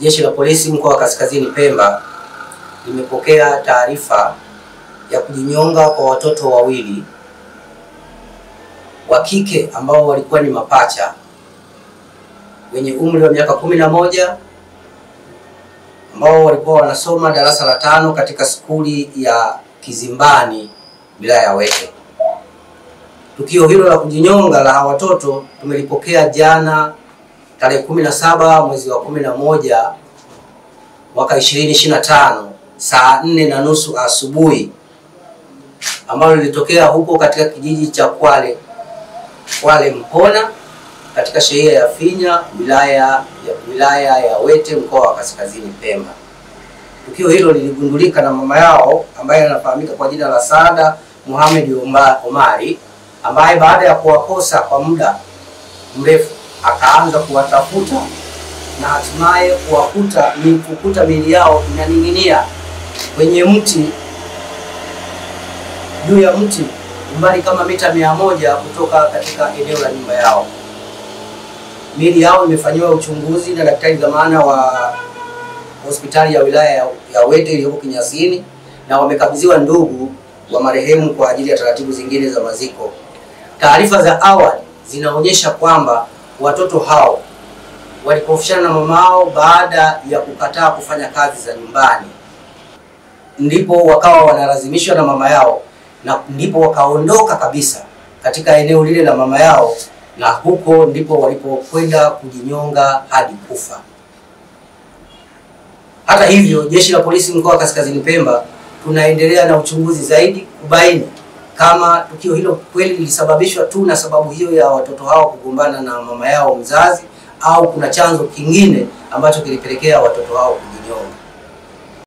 Jeshi la Polisi mkoa wa Kaskazini Pemba limepokea taarifa ya kujinyonga kwa watoto wawili wa kike ambao walikuwa ni mapacha wenye umri wa miaka 11 ambao walikuwa wanasoma darasa la 5 katika skuli ya Kizimbani, wilaya ya Wete. Tukio hilo la kujinyonga la hawa watoto tumelipokea jana tarehe 17 mwezi wa 11 mwaka 2025 saa 4:30 asubuhi, ambalo lilitokea huko katika kijiji cha Kwale Mpona katika shehia ya Finya, wilaya ya Wete, mkoa wa Kaskazini Pemba. Tukio hilo liligundulika na mama yao ambaye anafahamika kwa jina la Saada Mohamed Omari, ambaye baada ya kuwakosa kwa muda mrefu akaanza kuwatafuta na hatimaye kukuta miili yao inaning'inia kwenye mti, juu ya mti umbali kama mita 100 kutoka katika eneo la nyumba yao. Miili yao imefanywa uchunguzi na daktari dhamana wa hospitali ya wilaya ya Wete iliyoko Kinyasini, na wamekabidhiwa ndugu wa marehemu kwa ajili ya taratibu zingine za maziko. Taarifa za awali zinaonyesha kwamba watoto hao walipofishana na mamao baada ya kukataa kufanya kazi za nyumbani, ndipo wakawa wanalazimishwa na mama yao, na ndipo wakaondoka kabisa katika eneo lile la mama yao, na huko ndipo walipokwenda kujinyonga hadi kufa. Hata hivyo, Jeshi la Polisi mkoa wa Kaskazini Pemba tunaendelea na uchunguzi zaidi kubaini kama tukio hilo kweli lilisababishwa tu na sababu hiyo ya watoto hao kugombana na mama yao mzazi, au kuna chanzo kingine ambacho kilipelekea watoto hao kujinyonga.